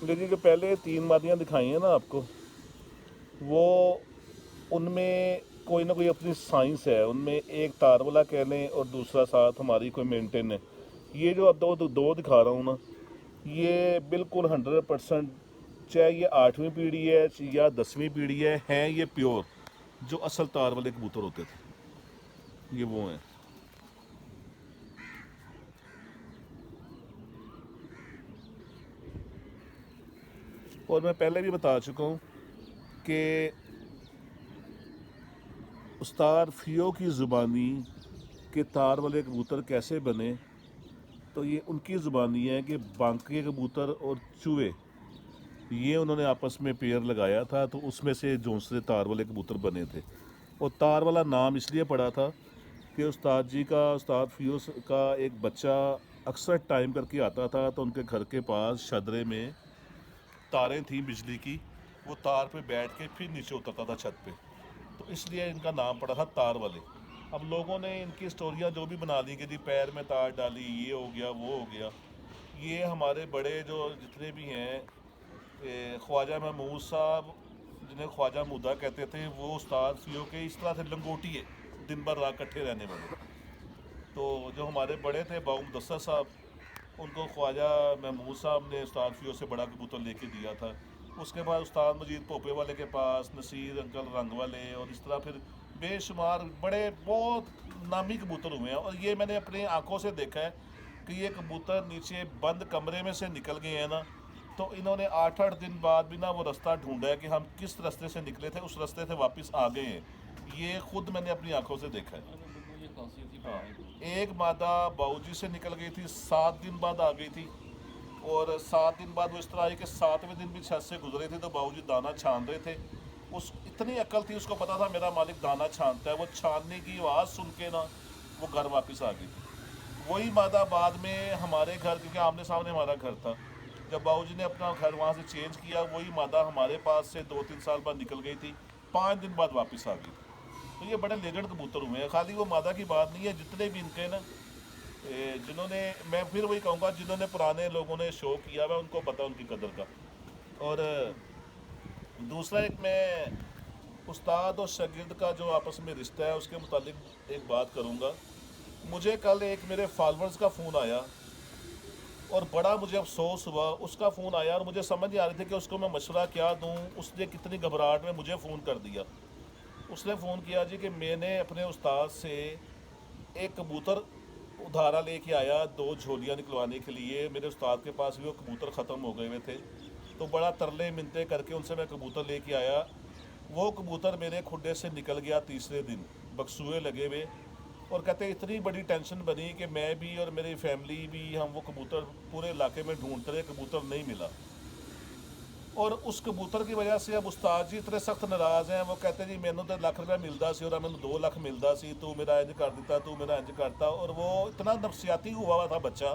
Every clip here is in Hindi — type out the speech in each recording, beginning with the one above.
लेकिन जो पहले 3 मादियाँ दिखाई हैं ना आपको, वो उनमें कोई ना कोई अपनी साइंस है। उनमें एक तार वाला कह लें और दूसरा साथ हमारी कोई मेंटेन है। ये जो अब दो दिखा रहा हूँ ना, ये बिल्कुल 100%, चाहे ये 8वीं पीढ़ी है या 10वीं पीढ़ी है ये प्योर जो असल तार वाले कबूतर होते थे, ये वो हैं। और मैं पहले भी बता चुका हूँ कि उस्ताद फ़ियो की ज़ुबानी के तार वाले कबूतर कैसे बने, तो ये उनकी ज़ुबानी है कि बांके कबूतर और चूहे, ये उन्होंने आपस में पेयर लगाया था, तो उसमें से झोंसले तार वाले कबूतर बने थे। और तार वाला नाम इसलिए पड़ा था कि उस्ताद जी का, उस्ताद फ़ियो का एक बच्चा अक्सर टाइम करके आता था, तो उनके घर के पास शदरे में तारें थी बिजली की, वो तार पे बैठ के फिर नीचे उतरता था छत पे, तो इसलिए इनका नाम पड़ा था तार वाले। अब लोगों ने इनकी स्टोरियाँ जो भी बना ली कि जी पैर में तार डाली, ये हो गया वो हो गया। ये हमारे बड़े जो जितने भी हैं, ख्वाजा महमूद साहब, जिन्हें ख्वाजा मुदा कहते थे, वो उस्ताद फ़ियो के इस तरह से लंगोटी है, दिन भर रात इकट्ठे रहने वाले। तो जो हमारे बड़े थे बाऊ मुदस्सर साहब, उनको ख्वाजा महमूद साहब ने उस्ताद फ़ियो से बड़ा कबूतर लेके दिया था। उसके बाद उस्ताद मजीद पोपे वाले के पास, नसीर अंकल रंग वाले, और इस तरह फिर बेशुमार बड़े बहुत नामी कबूतर हुए हैं। और ये मैंने अपनी आंखों से देखा है कि ये कबूतर नीचे बंद कमरे में से निकल गए हैं ना, तो इन्होंने 8-8 दिन बाद भी ना वो रास्ता ढूंढा है कि हम किस रास्ते से निकले थे, उस रास्ते से वापस आ गए हैं। ये खुद मैंने अपनी आंखों से देखा है। हाँ, एक मादा बाऊजी से निकल गई थी, 7 दिन बाद आ गई थी। और 7 दिन बाद वो इस तरह आई कि 7वें दिन भी छत से गुजरे थे, तो बाऊजी दाना छान रहे थे। उस इतनी अक्ल थी, उसको पता था मेरा मालिक दाना छानता है। वो छानने की आवाज़ सुन के ना वो घर वापस आ गई थी। वही मादा बाद में हमारे घर, क्योंकि आमने सामने हमारा घर था, जब बाऊजी ने अपना घर वहाँ से चेंज किया, वही मादा हमारे पास से 2-3 साल बाद निकल गई थी, 5 दिन बाद वापस आ गई थी। तो ये बड़े लेजेंड कबूतर हुए हैं। खाली वो मादा की बात नहीं है, जितने भी इनके ना, जिन्होंने, मैं फिर वही कहूँगा, जिन्होंने पुराने लोगों ने शो किया हुआ उनको पता उनकी कदर का। और दूसरा एक मैं उस्ताद और शागिर्द का जो आपस में रिश्ता है उसके मुतालिक एक बात करूँगा। मुझे कल एक मेरे फॉलोअर्स का फ़ोन आया और बड़ा मुझे अफसोस हुआ। उसका फ़ोन आया और मुझे समझ नहीं आ रही थी कि उसको मैं मशवरा क्या दूँ। उसने कितनी घबराहट में मुझे फ़ोन कर दिया। उसने फ़ोन किया जी कि मैंने अपने उस्ताद से एक कबूतर उधारा लेके आया 2 झोलियाँ निकलवाने के लिए। मेरे उस्ताद के पास भी वो कबूतर ख़त्म हो गए हुए थे, तो बड़ा तरले मिनते करके उनसे मैं कबूतर लेके आया। वो कबूतर मेरे खुडे से निकल गया तीसरे दिन, बकसूए लगे हुए। और कहते इतनी बड़ी टेंशन बनी कि मैं भी और मेरी फैमिली भी, हम वो कबूतर पूरे इलाके में ढूंढते रहे, कबूतर नहीं मिला। और उस कबूतर की वजह से अब उस्ताद जी इतने सख्त नाराज़ हैं। वो कहते जी मैनू तो लाख रुपया मिलता सी और मैंने 2 लाख मिलता सी, तू मेरा इंज कर दिता, तू मेरा इंज करता। और वो इतना नफसियाती हुआ हुआ था बच्चा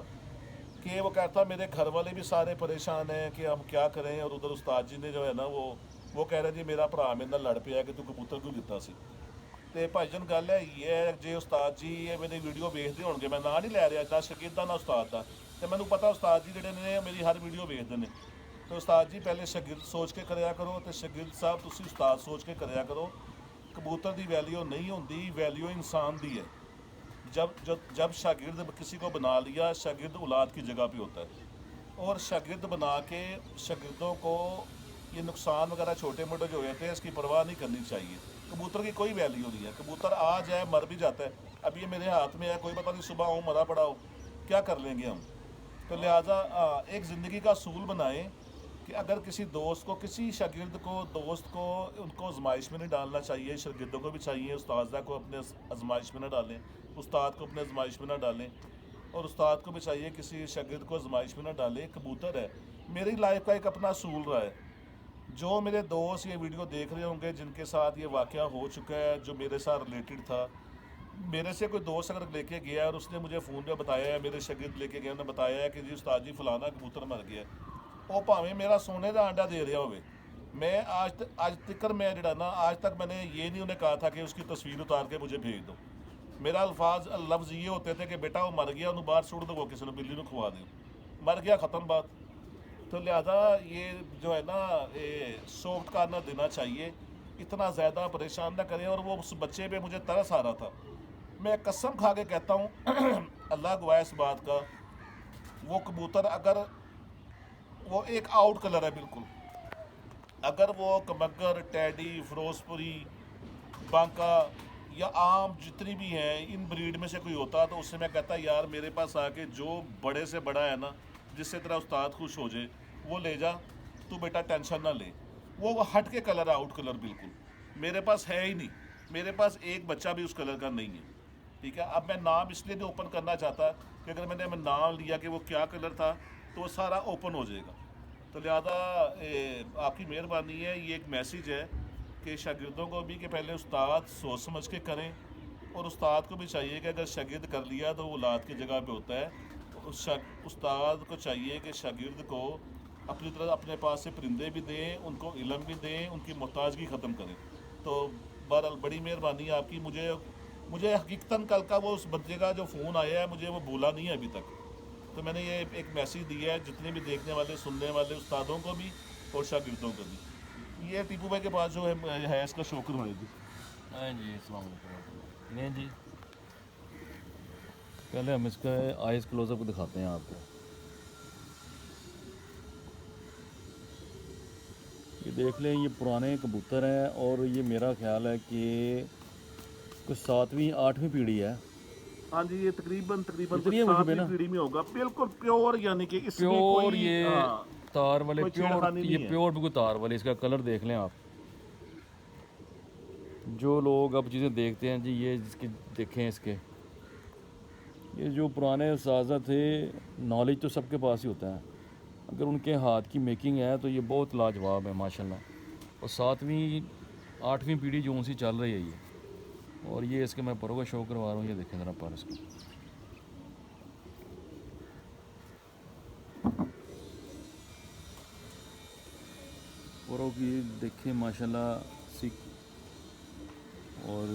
कि वो कहता मेरे घर वाले भी सारे परेशान हैं कि हम क्या करें। और उधर उस्ताद जी ने जो है ना, वो कह रहे जी मेरा भरा मेरे नाल लड़ पिया कि तू कबूतर क्यों दिता सी। ਤੇ ਭਾਈਜਨ ਗੱਲ ਹੈ ਇਹ, ਜੇ ਉਸਤਾਦ ਜੀ ਇਹ ਮੇਰੀ ਵੀਡੀਓ ਵੇਖਦੇ ਹੋਣਗੇ, ਮੈਂ ਨਾਂ ਨਹੀਂ ਲੈ ਰਿਹਾ ਨਾ ਸ਼ਾਗਿਰਦਾਂ ਨਾ ਉਸਤਾਦ ਦਾ, ਤੇ ਮੈਨੂੰ ਪਤਾ ਉਸਤਾਦ ਜੀ ਜਿਹੜੇ ਨੇ ਮੇਰੀ ਹਰ ਵੀਡੀਓ ਵੇਖਦੇ ਨੇ। ਤੇ ਉਸਤਾਦ ਜੀ ਪਹਿਲੇ ਸ਼ਾਗਿਰਦ ਸੋਚ ਕੇ ਕਰਿਆ ਕਰੋ, ਤੇ ਸ਼ਾਗਿਰਦ ਸਾਹਿਬ ਤੁਸੀਂ ਉਸਤਾਦ ਸੋਚ ਕੇ ਕਰਿਆ ਕਰੋ। कबूतर की वैल्यू नहीं होती, वैल्यू इंसान की है। जब शागिर्द किसी को बना लिया, शागिर्द औलाद की जगह पे होता है। और शागिर्द बना के शागिर्दों को ये नुकसान वगैरह छोटे मोटे जो होते हैं इसकी परवाह नहीं करनी चाहिए। कबूतर की कोई वैल्यू नहीं है, कबूतर आ जाए मर भी जाता है। अब ये मेरे हाथ में है, कोई पता नहीं सुबह हो मरा पड़ा हो, क्या कर लेंगे हम। तो लिहाजा एक ज़िंदगी का असूल बनाएं कि अगर किसी दोस्त को, किसी शागिर्द को, दोस्त को, उनको आजमाइश में नहीं डालना चाहिए। शागिर्दों को भी चाहिए उस्तादा को अपने आजमाइश में ना डालें, उस्ताद को अपने आजमाइश में ना डालें। और उस्ताद को भी चाहिए किसी शागिर्द को आजमाइश में ना डालें। कबूतर है, मेरी लाइफ का एक अपना असूल रहा है। जो मेरे दोस्त ये वीडियो देख रहे होंगे जिनके साथ ये वाक़या हो चुका है, जो मेरे साथ रिलेटेड था, मेरे से कोई दोस्त अगर लेके गया और उसने मुझे फ़ोन पे बताया है, मेरे शागिर्द लेके गए, उन्होंने बताया है कि जी उस्ताद जी फलाना कबूतर मर गया, वो भावें मेरा सोने का अंडा दे रहा हो, मैं आज तक मैं जड़ा ना, आज तक मैंने ये नहीं उन्हें कहा था कि उसकी तस्वीर उतार के मुझे भेज दो। मेरा लफ्ज़ ये होते थे कि बेटा वो मर गया, उन्होंने बाहर सुट दो, किसी ने बिल्ली को खुआ दो, मर गया, ख़त्म बात। तो लिहाजा ये जो है ना ये सॉफ्ट कॉर्नर देना चाहिए, इतना ज़्यादा परेशान ना करें। और वो उस बच्चे पे मुझे तरस आ रहा था, मैं कसम खा के कहता हूँ अल्लाह गवाह इस बात का, वो कबूतर अगर वो एक आउट कलर है बिल्कुल, अगर वो कमगर, टैडी, फिरोजपुरी, बांका या आम जितनी भी हैं इन ब्रीड में से कोई होता तो उससे मैं कहता यार मेरे पास आके जो बड़े से बड़ा है ना, जिससे तेरा उस्ताद खुश हो जाए वो ले जा, तू बेटा टेंशन ना ले। वो हट के कलर है, आउट कलर बिल्कुल मेरे पास है ही नहीं, मेरे पास एक बच्चा भी उस कलर का नहीं है। ठीक है, अब मैं नाम इसलिए नहीं ओपन करना चाहता कि अगर मैंने नाम लिया कि वो क्या कलर था तो वो सारा ओपन हो जाएगा। तो लिहाजा आपकी मेहरबानी है, ये एक मैसेज है कि शागिर्दों को भी कि पहले उस्ताद सोच समझ के करें, और उस्ताद को भी चाहिए कि अगर शागिर्द कर लिया तो वो औलाद की जगह पे होता है। तो उस्ताद को चाहिए कि शागिर्द को अपनी तरह अपने पास से परिंदे भी दें, उनको इल्म भी दें, उनकी मोहताजगी ख़त्म करें। तो बहरहाल बड़ी मेहरबानी है आपकी। मुझे मुझे हकीकतन कल का वो उस बंदे का जो फ़ोन आया है मुझे वो भूला नहीं है अभी तक। तो मैंने ये एक मैसेज दिया है जितने भी देखने वाले सुनने वाले उस्तादों को भी और शागिर्दों को भी। ये टीपू भाई के पास जो है इसका शो करवाएगी। हाँ जी, अस्सलाम वालेकुम। नहीं जी, पहले हम इसका आइस क्लोजअप दिखाते हैं आपको। ये देख लें, ये पुराने कबूतर हैं और ये मेरा ख्याल है कि कुछ 7वीं 8वीं पीढ़ी है। हाँ जी, ये तकरीबन तकरीबन इतनी कुछ है मुझे 7वीं ना, पीढ़ी में होगा, बिल्कुल प्योर, यानी कि इसमें प्योर कोई ये तार वाले, कोई प्योर छेड़खानी ये नहीं है। प्योर बिल्कुल तार वाले। इसका कलर देख लें आप। जो लोग अब चीज़ें देखते हैं जी, ये जिसके देखें इसके, ये जो पुराने उस्ताद थे, नॉलेज तो सबके पास ही होता है, अगर उनके हाथ की मेकिंग है तो ये बहुत लाजवाब है माशाल्लाह। और 7वीं 8वीं पीढ़ी जो उनसी चल रही है ये। और ये इसके मैं परों का शो करवा रहा हूँ, ये देखें ज़रा पर इसको। परों की देखें माशाल्लाह सीख, और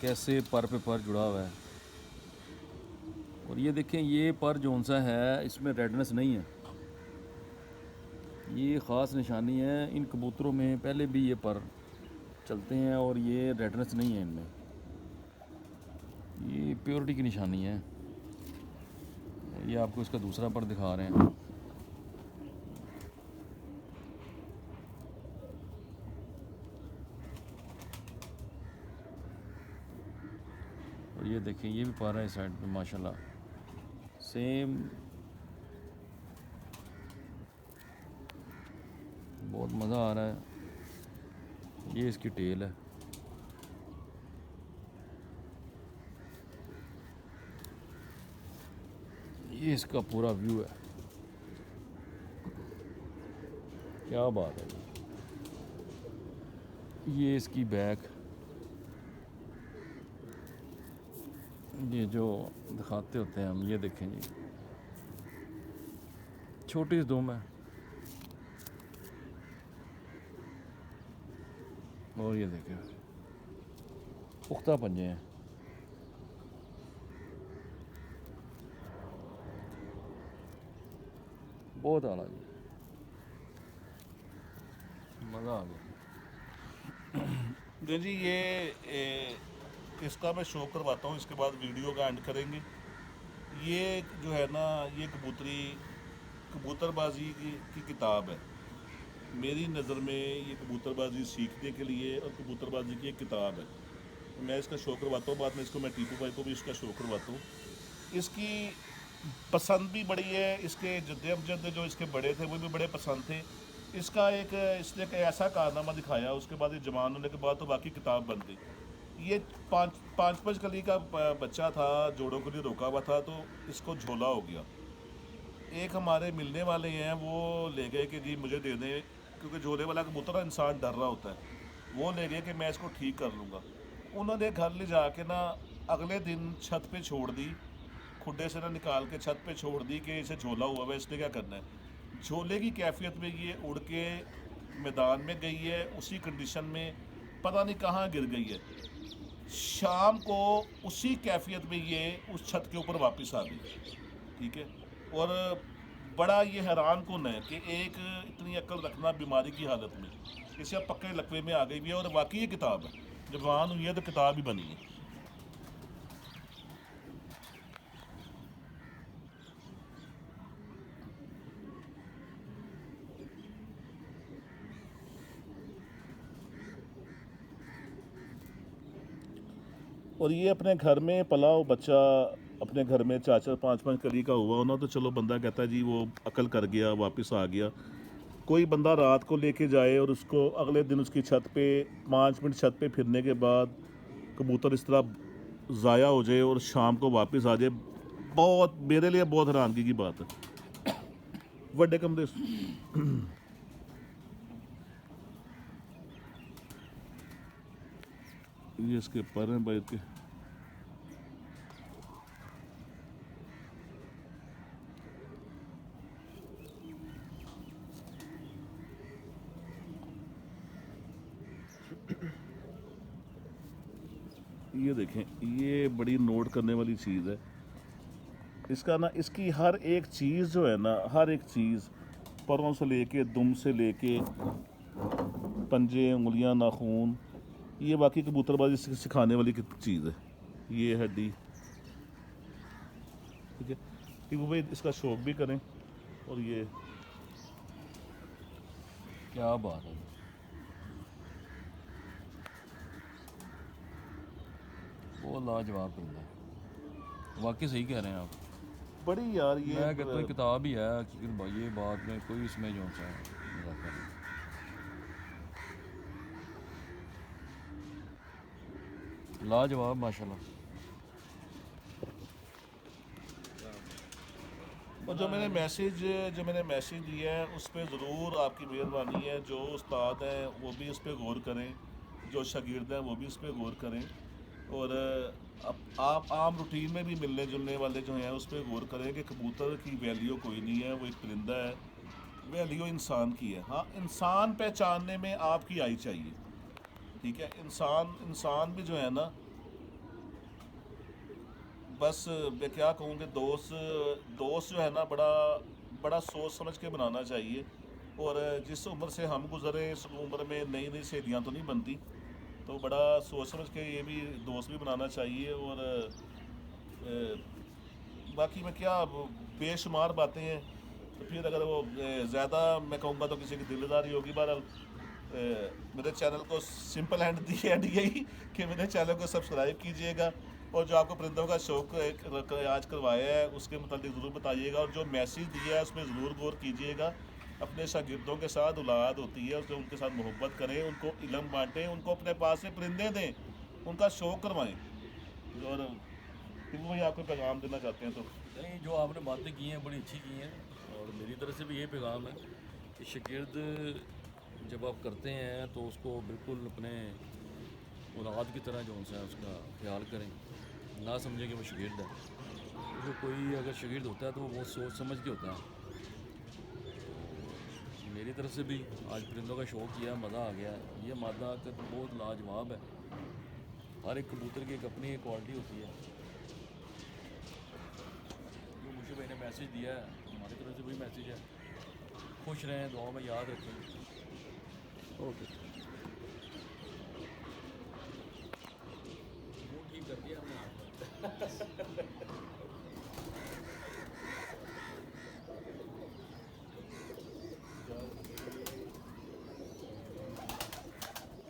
कैसे पर पे पर जुड़ा हुआ है। और ये देखें, ये पर जोन सा है इसमें रेडनेस नहीं है, ये ख़ास निशानी है। इन कबूतरों में पहले भी ये पर चलते हैं और ये रेडनेस नहीं है इनमें, ये प्योरिटी की निशानी है। ये आपको इसका दूसरा पर दिखा रहे हैं। और ये देखें, ये भी पर है इस साइड पे माशाल्लाह सेम, बहुत मज़ा आ रहा है। ये इसकी टेल है। ये इसका पूरा व्यू है, क्या बात है। ये इसकी बैक, ये जो दिखाते होते हैं हम, ये देखें जी, छोटी सी दुम है और ये देखें पुख्ता पंजे हैं। बहुत आला जी, मज़ा आ गया। जी इसका मैं शो करवाता हूँ, इसके बाद वीडियो का एंड करेंगे। ये जो है ना, ये कबूतरबाजी की किताब है। मेरी नज़र में ये कबूतरबाजी सीखने के लिए और कबूतरबाजी की एक किताब है। तो मैं इसका शो करवाता हूँ, बाद में इसको मैं टीपू भाई को भी इसका शो करवाता हूँ। इसकी पसंद भी बड़ी है, इसके जद्द अमजद जो इसके बड़े थे वो भी बड़े पसंद थे। इसने एक ऐसा कारनामा दिखाया, उसके बाद ये जवान होने के बाद तो बाकी किताब बन गई। ये पाँच कली का बच्चा था, जोड़ों के लिए रोका हुआ था, तो इसको झोला हो गया। एक हमारे मिलने वाले हैं, वो ले गए कि जी मुझे दे दें, क्योंकि झोले वाला कबूतर ना इंसान डर रहा होता है। वो ले गए कि मैं इसको ठीक कर लूँगा। उन्होंने घर ले जाके ना अगले दिन छत पे छोड़ दी, खुड्डे से ना निकाल के छत पे छोड़ दी कि इसे झोला हुआ है, इसने क्या करना है। झोले की कैफियत में ये उड़ के मैदान में गई है, उसी कंडीशन में पता नहीं कहाँ गिर गई है। शाम को उसी कैफियत में ये उस छत के ऊपर वापस आ गई। ठीक है, और बड़ा ये हैरान कौन है कि एक इतनी अक्ल रखना बीमारी की हालत में, इसे अब पक्के लकवे में आ गई भी है। और वाकई ये किताब है, जब जवान हुई है तो किताब ही बनी है। और ये अपने घर में पला हो बच्चा, अपने घर में 4-4 5-5 कली का हुआ होना, तो चलो बंदा कहता है जी वो अकल कर गया, वापस आ गया। कोई बंदा रात को लेके जाए और उसको अगले दिन उसकी छत पे 5 मिनट छत पे फिरने के बाद कबूतर इस तरह ज़ाया हो जाए और शाम को वापस आ जाए, बहुत मेरे लिए बहुत हैरानगी की बात है। बड़े कमरे ये इसके पर हैं बैठ के। ये देखें, ये बड़ी नोट करने वाली चीज़ है इसका ना, इसकी हर एक चीज़ जो है ना, हर एक चीज़ परों से लेके दुम से लेके पंजे, उंगलियां, नाखून, ये बाकी कबूतरबाजी सिखाने वाली चीज़ है। ये हड्डी, ठीक है, कि वो भाई इसका शौक भी करें। और ये क्या बात है, वो लाजवाब परिंदा है, वाकई सही कह रहे हैं आप। बड़ी यार ये मैं कहता हूँ किताब ही है हकीकत भाई, ये बात में कोई इसमें जो सा मजाक नहीं। लाजवाब माशाल्लाह। और जो मैंने मैसेज दिया है उस पर ज़रूर आपकी मेहरबानी है। जो उस्ताद हैं वो भी इस पर गौर करें, जो शागिर्द हैं वो भी इस पर गौर करें। और आप आम रूटीन में भी मिलने जुलने वाले जो हैं उस पर गौर करें कि कबूतर की वैल्यू कोई नहीं है, वो एक परिंदा है। वैल्यू इंसान की है। हाँ, इंसान पहचानने में आपकी आई चाहिए, ठीक है। इंसान भी जो है ना, बस मैं क्या कहूँ कि दोस्त जो है ना, बड़ा बड़ा सोच समझ के बनाना चाहिए। और जिस उम्र से हम गुजरे उस उम्र में नई नई सहेलियाँ तो नहीं बनती, तो बड़ा सोच समझ के ये भी दोस्त भी बनाना चाहिए। और बाकी मैं क्या, अब बेशुमार बातें हैं, तो फिर अगर वो ज़्यादा मैं कहूँगा तो किसी की दिलदारी होगी। बहरहाल मेरे चैनल को सिंपल एंड यही कि मेरे चैनल को सब्सक्राइब कीजिएगा। और जो आपको परिंदों का शौक आज करवाया है उसके मतलब ज़रूर बताइएगा। और जो मैसेज दिया है उसमें ज़रूर गौर कीजिएगा। अपने शागिर्दों के साथ औलाद होती है, उसको उनके साथ मोहब्बत करें, उनको इल्म बांटें, उनको अपने पास से परिंदे दें, उनका शौक करवाएं। और फिर वही आपको पैगाम देना चाहते हैं तो नहीं, जो आपने बातें की हैं बड़ी अच्छी की हैं, और मेरी तरफ से भी ये पैगाम है कि शागिर्द जब आप करते हैं तो उसको बिल्कुल अपने औलाद की तरह जो है उसका ख्याल करें, ना समझें कि वो शागिर्द है। क्योंकि कोई अगर शागिर्द होता है तो वो बहुत सोच समझ के होता है। मेरी तरफ से भी आज परिंदों का शौक़ किया, मज़ा आ गया। ये मादा का तो बहुत लाजवाब है। हर एक कबूतर की एक अपनी एक क्वालिटी होती है। जो मुझे भाई ने मैसेज दिया है, हमारी तरफ से वही मैसेज है। खुश रहें, दुआ में याद रखें। ओके।